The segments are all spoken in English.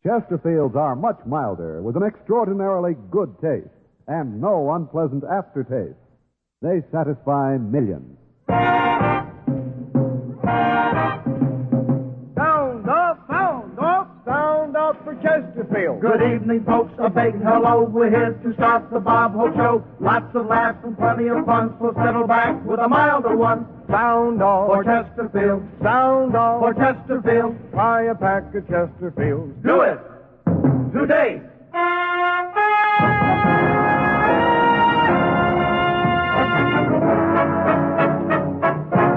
Chesterfields are much milder, with an extraordinarily good taste and no unpleasant aftertaste. They satisfy millions. Sound off for Chesterfield. Good evening, folks. A big hello. We're here to start the Bob Hope Show. Lots of laughs and plenty of fun, so settle back with a milder one. Sound off For Chesterfield. Sound off For Chesterfield. Buy a pack of Chesterfields. Do it today.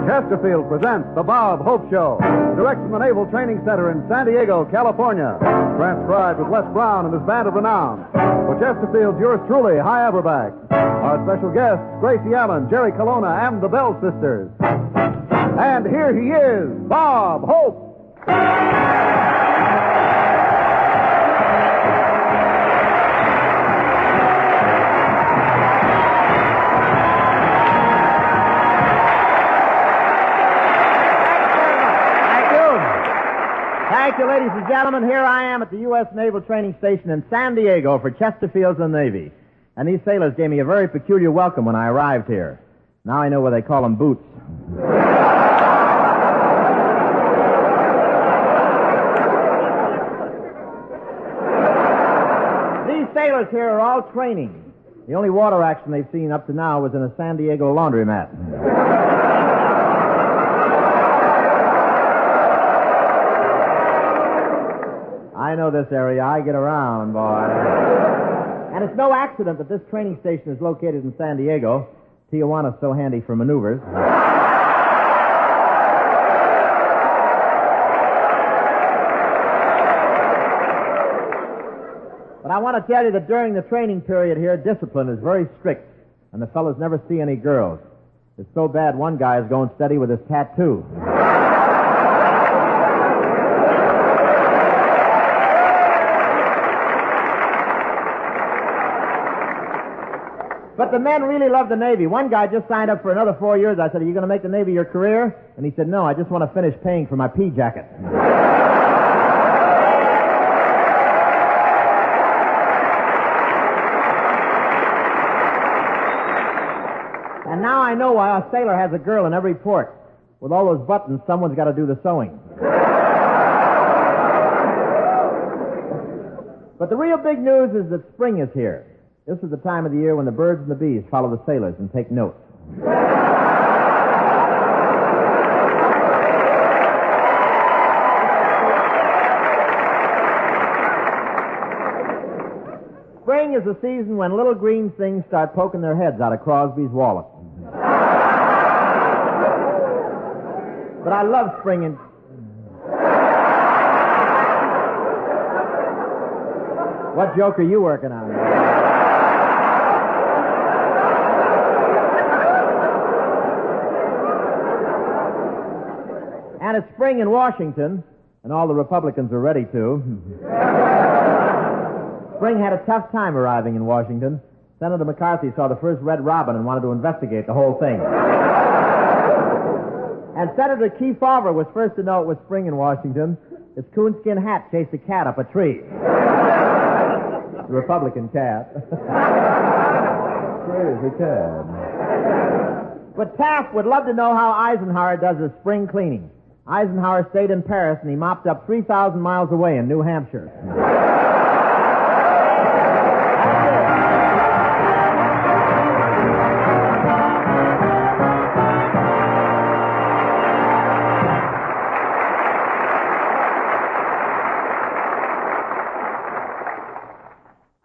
Chesterfield presents the Bob Hope Show, direct from the Naval Training Center in San Diego, California. Transcribed with Les Brown and his band of renown. For Chesterfield's yours truly, High Averback. Our special guests, Gracie Allen, Jerry Colonna, and the Bell Sisters. And here he is, Bob Hope. Thank you, ladies and gentlemen. Here I am at the U.S. Naval Training Station in San Diego for Chesterfield's and Navy. And these sailors gave me a very peculiar welcome when I arrived here. Now I know why they call them boots. These sailors here are all training. The only water action they've seen up to now was in a San Diego laundromat. I know this area. I get around, boy. And it's no accident that this training station is located in San Diego. Tijuana's so handy for maneuvers. But I want to tell you that during the training period here, discipline is very strict, and the fellows never see any girls. It's so bad one guy is going steady with his tattoo. But the men really love the Navy. One guy just signed up for another 4 years. I said, are you going to make the Navy your career? And he said, no, I just want to finish paying for my pea jacket. And now I know why a sailor has a girl in every port. With all those buttons, someone's got to do the sewing. But the real big news is that spring is here. This is the time of the year when the birds and the bees follow the sailors and take notes. Spring is the season when little green things start poking their heads out of Crosby's wallet. But I love spring and... What joke are you working on? And it's spring in Washington, and all the Republicans are ready to. Spring had a tough time arriving in Washington. Senator McCarthy saw the first red robin and wanted to investigate the whole thing. And Senator Kefauver was first to know it was spring in Washington. His coonskin hat chased a cat up a tree. The Republican cat. Crazy cat. But Taft would love to know how Eisenhower does his spring cleaning. Eisenhower stayed in Paris, and he mopped up 3,000 miles away in New Hampshire.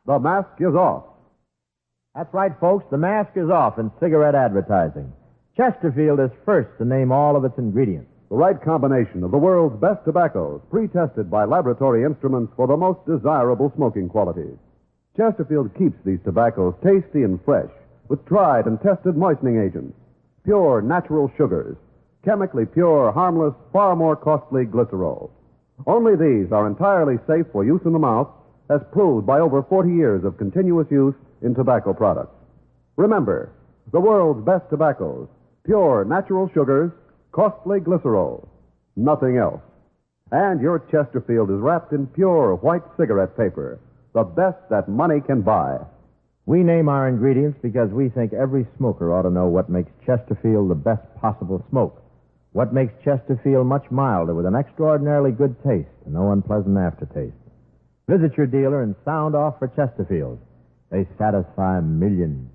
The mask is off. That's right, folks. The mask is off in cigarette advertising. Chesterfield is first to name all of its ingredients. The right combination of the world's best tobaccos, pre-tested by laboratory instruments for the most desirable smoking qualities. Chesterfield keeps these tobaccos tasty and fresh with tried and tested moistening agents, pure natural sugars, chemically pure, harmless, far more costly glycerol. Only these are entirely safe for use in the mouth, as proved by over 40 years of continuous use in tobacco products. Remember, the world's best tobaccos, pure natural sugars, costly glycerol. Nothing else. And your Chesterfield is wrapped in pure white cigarette paper, the best that money can buy. We name our ingredients because we think every smoker ought to know what makes Chesterfield the best possible smoke. What makes Chesterfield much milder with an extraordinarily good taste and no unpleasant aftertaste. Visit your dealer and sound off for Chesterfield. They satisfy millions.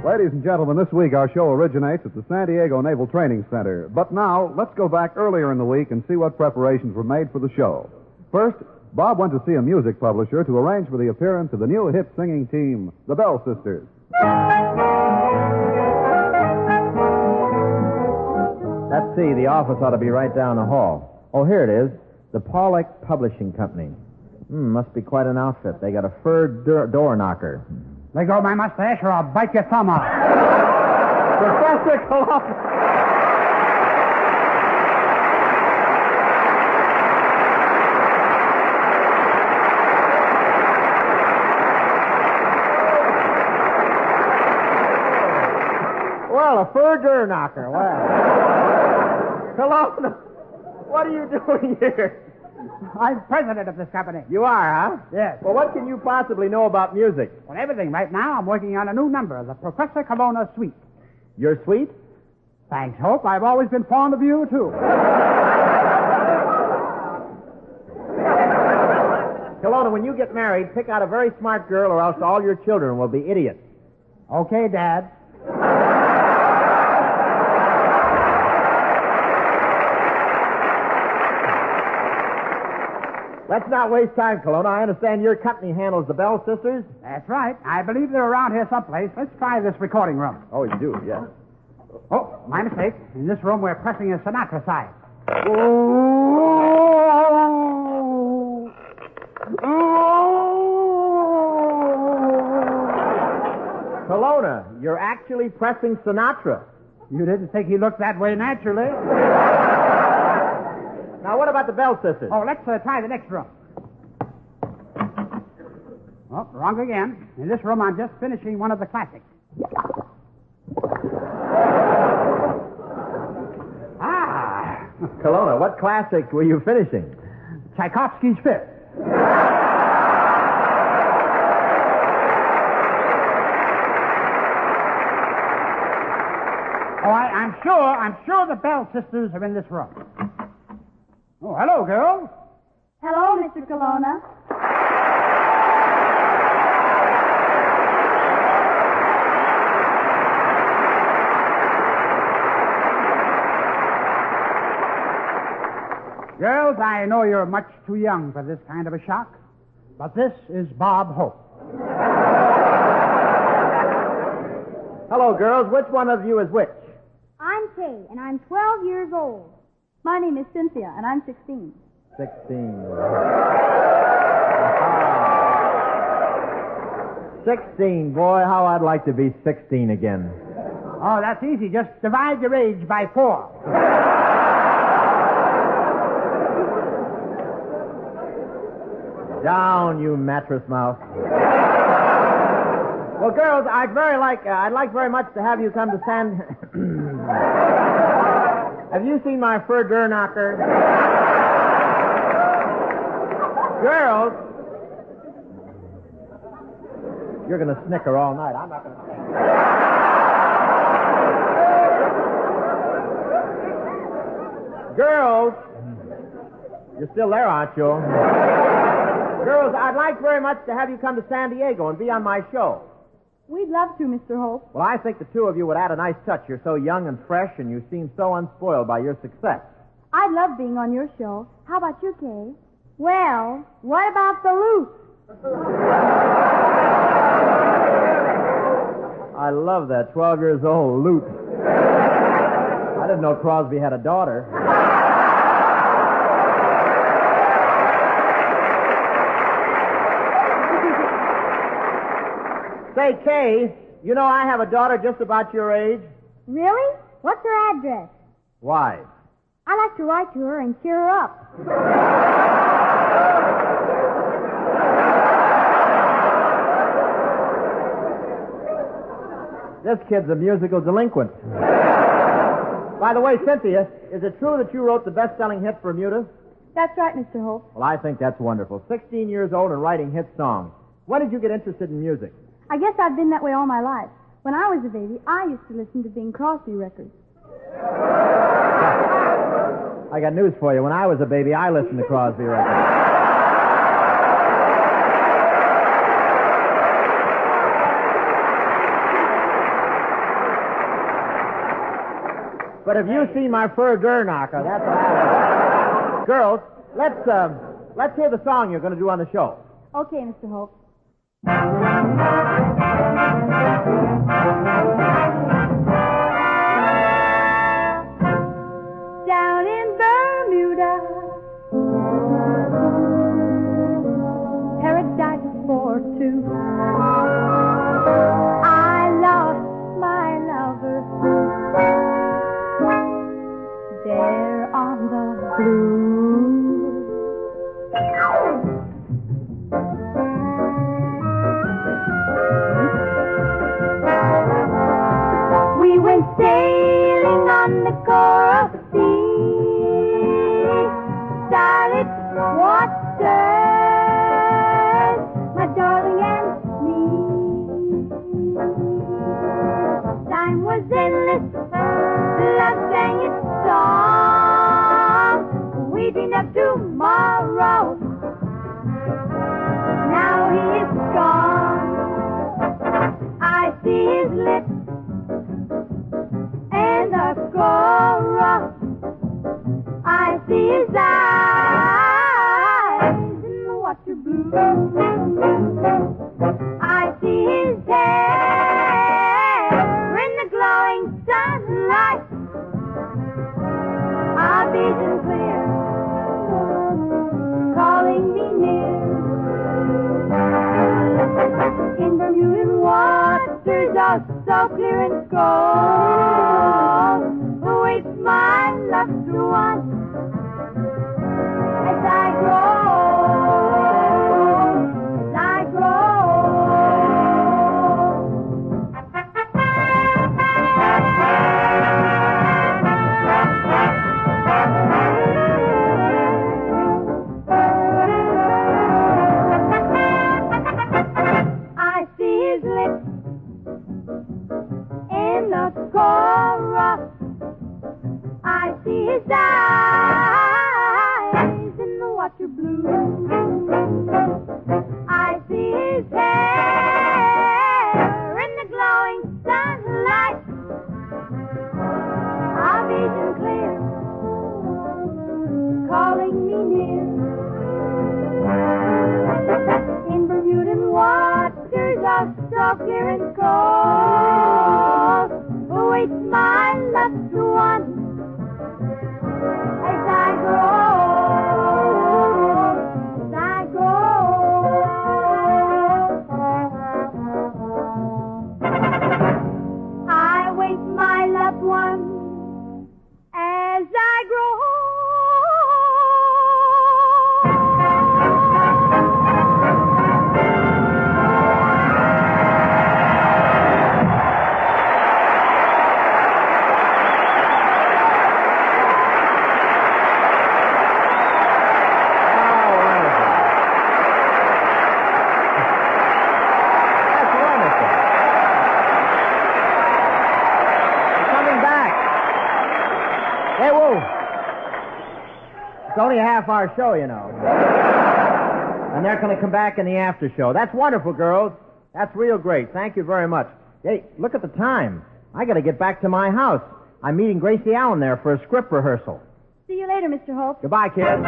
Ladies and gentlemen, this week our show originates at the San Diego Naval Training Center. But now, let's go back earlier in the week and see what preparations were made for the show. First, Bob went to see a music publisher to arrange for the appearance of the new hit singing team, the Bell Sisters. Let's see, the office ought to be right down the hall. Oh, here it is. The Paulick Publishing Company. Must be quite an outfit. They got a fur door knocker. Let go of my mustache or I'll bite your thumb off. Professor Columbus. Well, a fur door knocker. Wow. Columbus, what are you doing here? I'm president of this company. You are, huh? Yes. Well, what can you possibly know about music? Well, everything right now. I'm working on a new number, the Professor Colonna Suite. You're sweet? Thanks, Hope. I've always been fond of you, too. Colonna, when you get married, pick out a very smart girl or else all your children will be idiots. Okay, Dad. Let's not waste time, Colonna. I understand your company handles the Bell Sisters. That's right. I believe they're around here someplace. Let's try this recording room. Oh, you do, yes. Oh, my mistake. In this room, we're pressing a Sinatra side. Colonna, you're actually pressing Sinatra. You didn't think he looked that way naturally? Now, what about the Bell Sisters? Oh, let's try the next room. Oh, wrong again. In this room, I'm just finishing one of the classics. Ah! Colonna, what classic were you finishing? Tchaikovsky's Fifth. Oh, I'm sure the Bell Sisters are in this room. Oh, hello, girls. Hello, Mr. Colonna. Girls, I know you're much too young for this kind of a shock, but this is Bob Hope. Hello, girls. Which one of you is which? I'm Kay, and I'm 12 years old. My name is Cynthia, and I'm 16. 16. 16, boy, how I'd like to be 16 again. Oh, that's easy. Just divide your age by 4. Down, you mattress mouse. Well, girls, I'd like very much to have you come to San... Have you seen my fur door knocker? Girls, you're going to snicker all night. I'm not going to snicker. Girls, you're still there, aren't you? Girls, I'd like very much to have you come to San Diego and be on my show. We'd love to, Mr. Hope. Well, I think the two of you would add a nice touch. You're so young and fresh, and you seem so unspoiled by your success. I'd love being on your show. How about you, Kay? Well, what about the loot? I love that. 12 years old, Loot. I didn't know Crosby had a daughter. Say, Kay, you know I have a daughter just about your age. Really? What's her address? Why? I like to write to her and cheer her up. This kid's a musical delinquent. By the way, Cynthia, is it true that you wrote the best-selling hit Bermuda? That's right, Mr. Hope. Well, I think that's wonderful. 16 years old and writing hit songs. When did you get interested in music? I guess I've been that way all my life. When I was a baby, I used to listen to Bing Crosby records. I got news for you. When I was a baby, I listened to Crosby records. But if you see my fur gur knocker, that's what I was. Girls, let's hear the song you're going to do on the show. Okay, Mr. Hope. Down in Bermuda, paradise for two. I lost my lover there on the blue. We went sailing on the coral sea, starlit waters, my darling and me. Time was endless, love sang its song, we dreamed of tomorrow. Now he is gone, I see his lips and the coral, I see his eyes in the water blue. I see his hair in the glowing sunlight, our vision clear, calling me near. In Bermudan waters are so clear and gold, awaits my loved one as I grow, as I grow. I see his lips in the coral, I see his eyes in the water blue. I see his hair in the glowing sunlight, our vision clear, calling me near. In Bermudan waters are so clear and cold, awaits my loved one as I grow, as I grow. I wait my loved one as I grow. Hey, whoa. It's only a half-hour show, you know. And they're going to come back in the after show. That's wonderful, girls. That's real great. Thank you very much. Hey, look at the time. I got to get back to my house. I'm meeting Gracie Allen there for a script rehearsal. See you later, Mr. Hope. Goodbye, kids.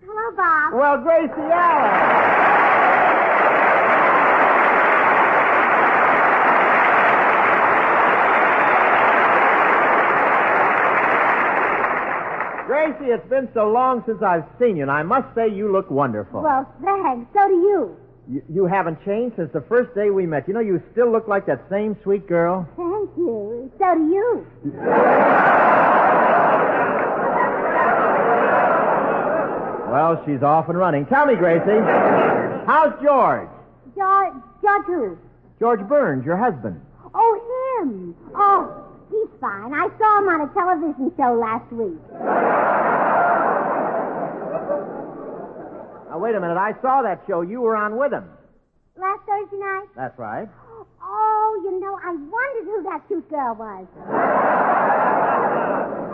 Hello, Bob. Well, Gracie Allen. Gracie, it's been so long since I've seen you, and I must say you look wonderful. Well, thanks. So do you. You haven't changed since the first day we met. You know, you still look like that same sweet girl. Thank you. So do you. Well, she's off and running. Tell me, Gracie, how's George? George who? George Burns, your husband. Oh, him. Oh, he's fine. I saw him on a television show last week. Now, wait a minute. I saw that show. You were on with him. Last Thursday night? That's right. Oh, I wondered who that cute girl was.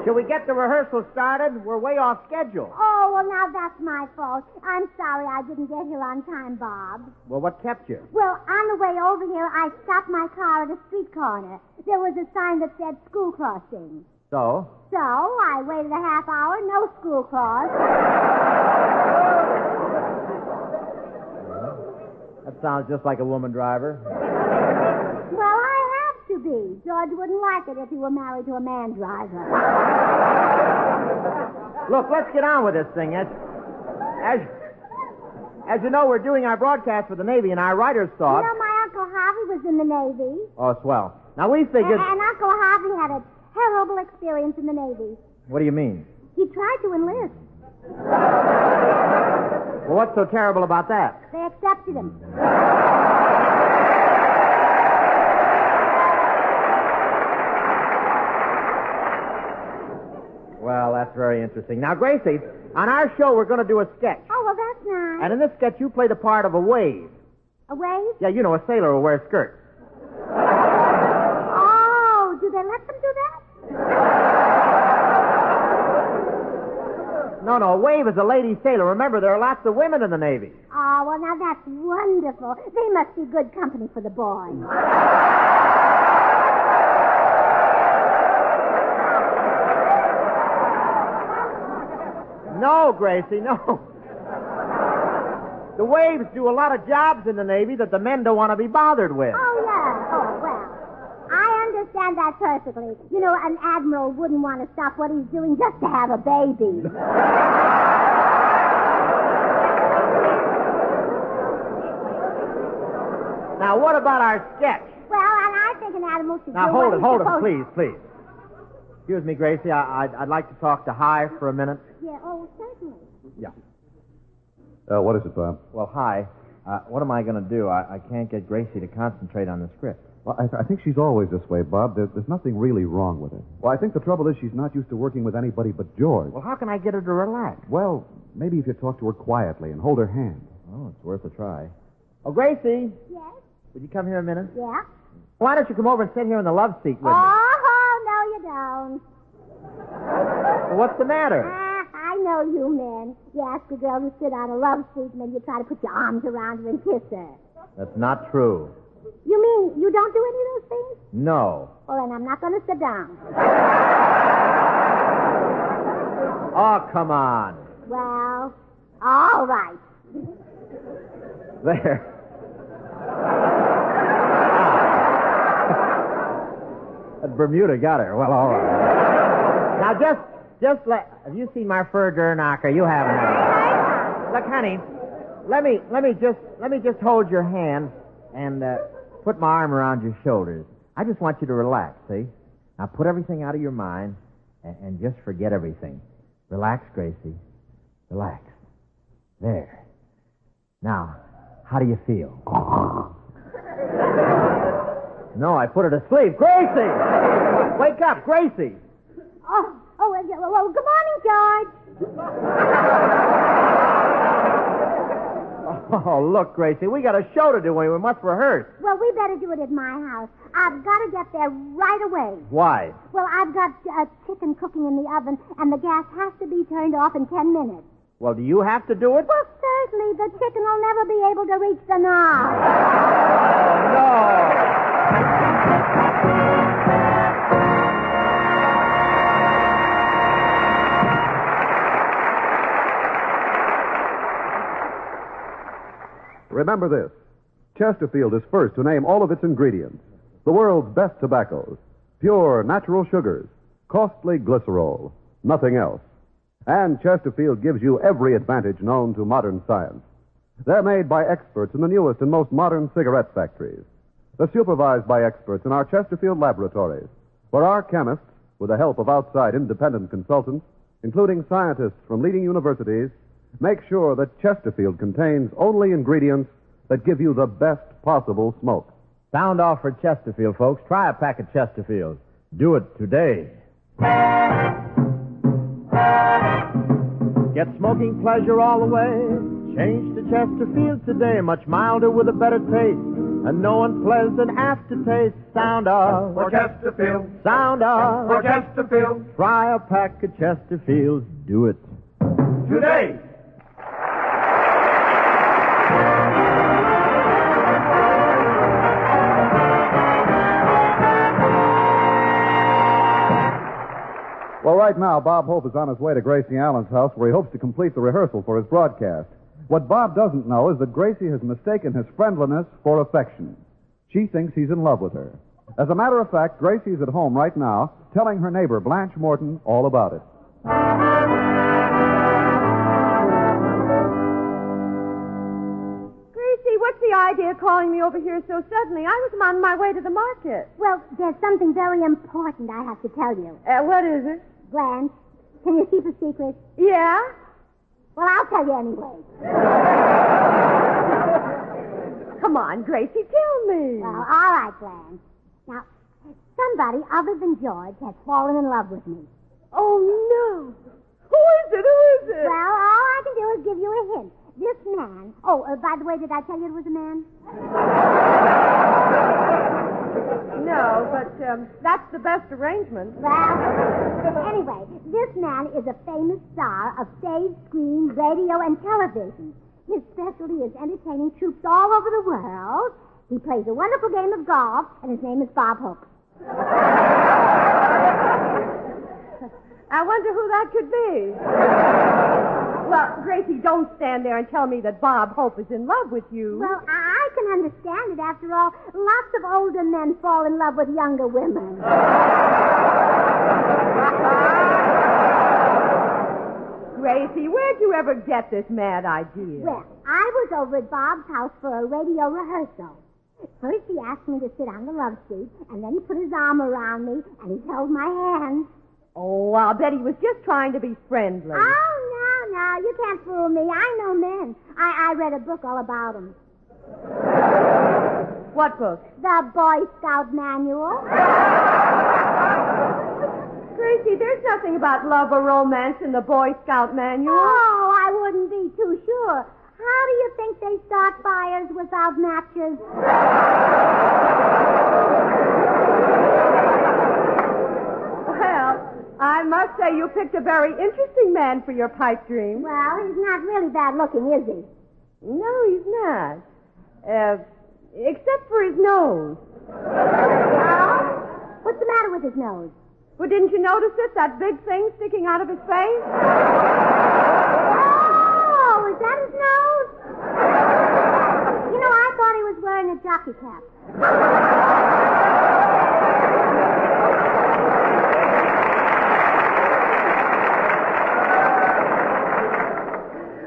Shall we get the rehearsal started? We're way off schedule. Oh, well, now that's my fault. I'm sorry I didn't get here on time, Bob. Well, what kept you? Well, on the way over here, I stopped my car at a street corner. There was a sign that said school crossing. So? So, I waited a half hour, no school cross. That sounds just like a woman driver. Well, I have to be. George wouldn't like it if he were married to a man driver. Look, let's get on with this thing. As you know, we're doing our broadcast for the Navy, and our writers thought... my Uncle Harvey was in the Navy. Oh, swell. Now, we figured... And Uncle Harvey had a terrible experience in the Navy. What do you mean? He tried to enlist. Well, what's so terrible about that? They accepted him. Well, that's very interesting. Now, Gracie, on our show, we're going to do a sketch. Oh, well, that's nice. And in this sketch, you play the part of a wave. A wave? Yeah, you know, a sailor who wears skirts. Oh, do they let them do that? No, a wave is a lady sailor. Remember, there are lots of women in the Navy. Oh, well, now that's wonderful. They must be good company for the boys. No, Gracie, no. The waves do a lot of jobs in the Navy that the men don't want to be bothered with. Oh, yeah. Oh, well. I understand that perfectly. An admiral wouldn't want to stop what he's doing just to have a baby. Now, what about our sketch? Well, and I think an admiral should Now, do hold what it, he's please, please. Excuse me, Gracie. I'd like to talk to Hi for a minute. Yeah, oh, certainly. Yeah. What is it, Bob? Well, Hi, what am I going to do? I can't get Gracie to concentrate on the script. Well, I think she's always this way, Bob. There's nothing really wrong with her. Well, I think the trouble is she's not used to working with anybody but George. Well, how can I get her to relax? Well, maybe if you talk to her quietly and hold her hand. Oh, it's worth a try. Oh, Gracie, Yes? would you come here a minute? Yeah? Why don't you come over and sit here in the love seat with me? Oh, no, you don't. Well, what's the matter? I know you men. You ask a girl to sit on a love seat and then you try to put your arms around her and kiss her. That's not true. You mean you don't do any of those things? No. Well, then I'm not going to sit down. Oh, come on. Well, all right. There. That Bermuda got her. Well, all right. Now, just let... Have you seen my fur knocker? You haven't. Look, honey, let me just hold your hand and put my arm around your shoulders. I just want you to relax, see? Now, put everything out of your mind and just forget everything. Relax, Gracie. Relax. There. Now, how do you feel? No, I put her to sleep. Gracie! Wake up, Gracie! Well, good morning, George. Oh, look, Gracie, we got a show to do. We must rehearse. Well, we better do it at my house. I've got to get there right away. Why? Well, I've got chicken cooking in the oven, and the gas has to be turned off in 10 minutes. Well, do you have to do it? Well, certainly. The chicken will never be able to reach the knob. No. Remember this. Chesterfield is first to name all of its ingredients. The world's best tobaccos, pure natural sugars, costly glycerol, nothing else. And Chesterfield gives you every advantage known to modern science. They're made by experts in the newest and most modern cigarette factories. They're supervised by experts in our Chesterfield laboratories, where our chemists, with the help of outside independent consultants, including scientists from leading universities, Make sure that Chesterfield contains only ingredients that give you the best possible smoke. Sound off for Chesterfield, folks. Try a pack of Chesterfield. Do it today. Get smoking pleasure all the way. Change to Chesterfield today. Much milder with a better taste. And no unpleasant aftertaste. Sound off For Chesterfield. Sound off For Chesterfield. Try a pack of Chesterfield. Do it Today. Well, right now, Bob Hope is on his way to Gracie Allen's house where he hopes to complete the rehearsal for his broadcast. What Bob doesn't know is that Gracie has mistaken his friendliness for affection. She thinks he's in love with her. As a matter of fact, Gracie's at home right now telling her neighbor, Blanche Morton, all about it. Gracie, what's the idea of calling me over here so suddenly? I was on my way to the market. Well, there's something very important I have to tell you. What is it? Blanche, can you keep a secret? Yeah? Well, I'll tell you anyway. Come on, Gracie, tell me. Well, all right, Blanche. Now, somebody other than George has fallen in love with me. Oh, no. Who is it? Who is it? Well, all I can do is give you a hint. This man... Oh, by the way, did I tell you it was a man? No, but that's the best arrangement. Well, anyway, this man is a famous star of stage, screen, radio, and television. His specialty is entertaining troops all over the world. He plays a wonderful game of golf, and his name is Bob Hope. I wonder who that could be. Well, Gracie, don't stand there and tell me that Bob Hope is in love with you. Well, I can understand it. After all, lots of older men fall in love with younger women. Gracie, where'd you ever get this mad idea? Well, I was over at Bob's house for a radio rehearsal. First, he asked me to sit on the love seat, and then he put his arm around me, and he held my hand. Oh, I'll bet he was just trying to be friendly. Oh, no, you can't fool me. I know men. I read a book all about them. What book? The Boy Scout Manual. Gracie, there's nothing about love or romance in the Boy Scout Manual. Oh, I wouldn't be too sure. How do you think they start fires without matches? Well, I must say you picked a very interesting man for your pipe dream. Well, he's not really bad looking, is he? No, he's not. Except for his nose. Oh? What's the matter with his nose? Well, didn't you notice it? That big thing sticking out of his face? Oh, is that his nose? You know, I thought he was wearing a jockey cap.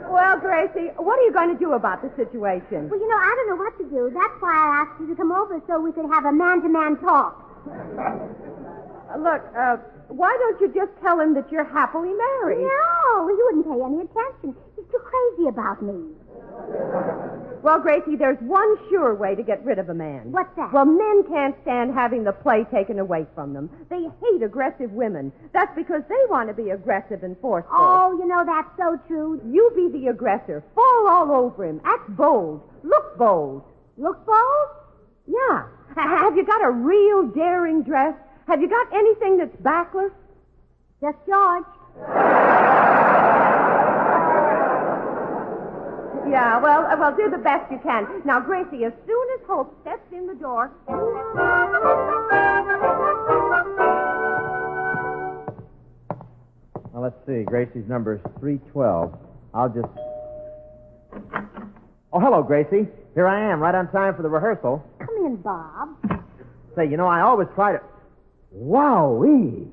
Well, Gracie, what are you going to do about the situation? Well, you know, I don't know what to do. That's why I asked you to come over so we could have a man-to-man talk. Look, why don't you just tell him that you're happily married? No, he wouldn't pay any attention. He's too crazy about me. Well, Gracie, there's one sure way to get rid of a man. What's that? Well, men can't stand having the play taken away from them. They hate aggressive women. That's because they want to be aggressive and forceful. Oh, you know, that's so true. You be the aggressor. Fall all over him. Act bold. Look bold. Look bold? Yeah. Have you got a real daring dress? Have you got anything that's backless? Just George. Yeah, well, do the best you can. Now, Gracie, as soon as Hope steps in the door... Well, let's see. Gracie's number is 312. I'll just... Oh, hello, Gracie. Here I am, right on time for the rehearsal. Come in, Bob. Say, you know, I always try to... Wowee!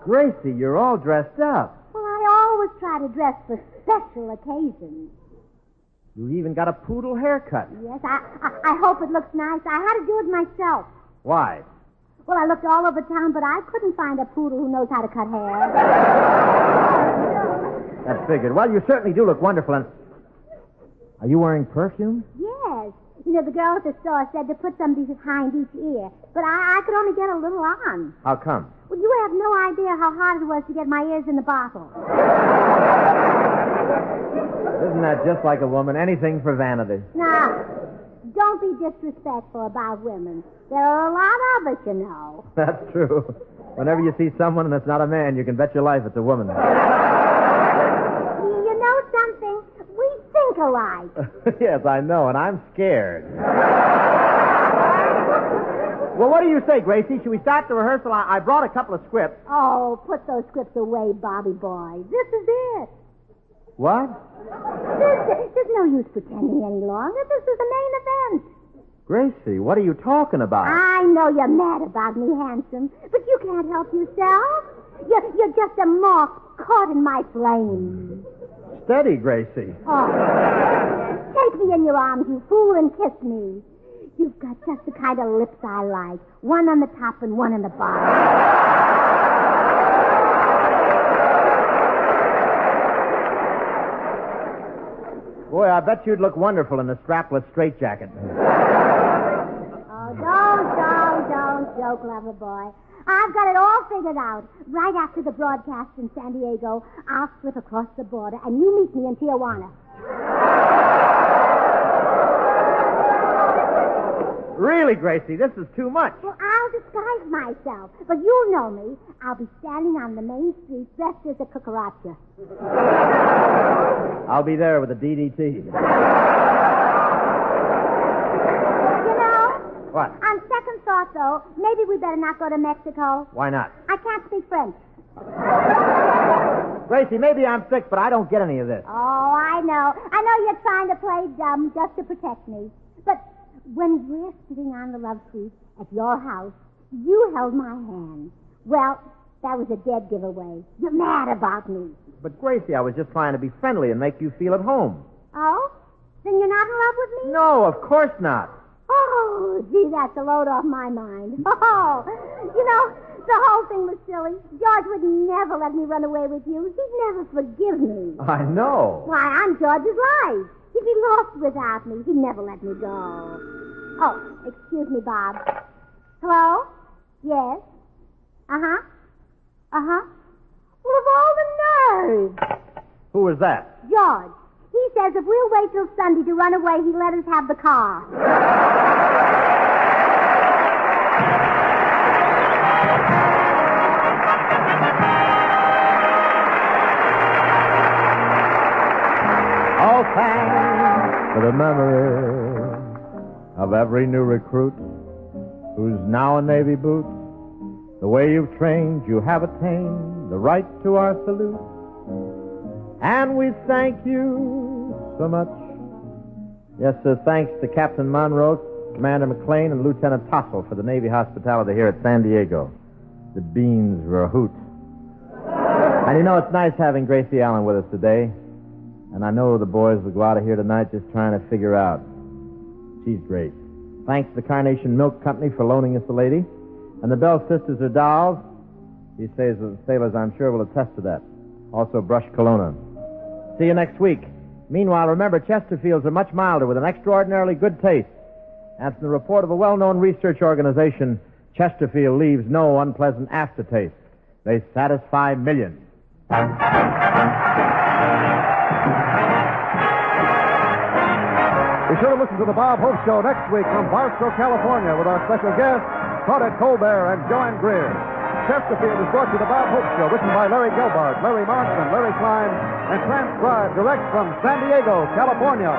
Gracie, you're all dressed up. Well, I always try to dress for special occasions. You even got a poodle haircut. Yes, I hope it looks nice. I had to do it myself. Why? Well, I looked all over town, but I couldn't find a poodle who knows how to cut hair. That figured. Well, you certainly do look wonderful. And are you wearing perfume? Yes. You know, the girl at the store said to put some behind each ear, but I could only get a little on. How come? Well, you have no idea how hard it was to get my ears in the bottle. Isn't that just like a woman? Anything for vanity. Now, don't be disrespectful about women. There are a lot of us, you know. That's true. Whenever you see someone and it's not a man, you can bet your life it's a woman. You know something? We think alike. Yes, I know, and I'm scared. Well, what do you say, Gracie? Should we start the rehearsal? I brought a couple of scripts. Oh, put those scripts away, Bobby boy. This is it. What? There's no use pretending any longer. This is the main event. Gracie, what are you talking about? I know you're mad about me, handsome, but you can't help yourself. You're just a moth caught in my flame. Steady, Gracie. Oh. Take me in your arms, you fool, and kiss me. You've got just the kind of lips I like. One on the top and one on the bottom. Boy, I bet you'd look wonderful in a strapless straitjacket. Oh, don't joke, lover boy. I've got it all figured out. Right after the broadcast in San Diego, I'll slip across the border, and you meet me in Tijuana. Really, Gracie, this is too much. Well, I'll disguise myself, but you'll know me. I'll be standing on the main street dressed as a cucaracha. I'll be there with a DDT. You know? What? On second thought, though, maybe we better not go to Mexico. Why not? I can't speak French. Gracie, maybe I'm sick, but I don't get any of this. Oh, I know. I know you're trying to play dumb just to protect me. But when we're sitting on the love seat at your house, you held my hand. Well, that was a dead giveaway. You're mad about me. But, Gracie, I was just trying to be friendly and make you feel at home. Oh? Then you're not in love with me? No, of course not. Oh, gee, that's a load off my mind. Oh, you know, the whole thing was silly. George would never let me run away with you. He'd never forgive me. I know. Why, I'm George's life. He'd be lost without me. He'd never let me go. Oh, excuse me, Bob. Hello? Yes? Uh-huh. Uh-huh. Well, of all the nerves. Who was that? George. He says if we'll wait till Sunday to run away, he'll let us have the car. All thanks to the memory of every new recruit who's now a Navy boot. The way you've trained, you have attained the right to our salute. And we thank you so much. Yes, sir, thanks to Captain Monroe, Commander McLean, and Lieutenant Tossel for the Navy hospitality here at San Diego. The beans were a hoot. And you know, it's nice having Gracie Allen with us today. And I know the boys will go out of here tonight just trying to figure out. She's great. Thanks to the Carnation Milk Company for loaning us the lady. And the Bell sisters are dolls. These sailors, I'm sure, will attest to that. Also, Brush Colonna. See you next week. Meanwhile, remember, Chesterfields are much milder with an extraordinarily good taste. And from the report of a well-known research organization, Chesterfield leaves no unpleasant aftertaste. They satisfy millions. Be sure to listen to the Bob Hope Show next week from Barstow, California, with our special guests, Claudette Colbert and Joanne Greer. Chesterfield is brought to you the Bob Hope Show, written by Larry Gelbart, Larry Marston, Larry Klein, and transcribed direct from San Diego, California.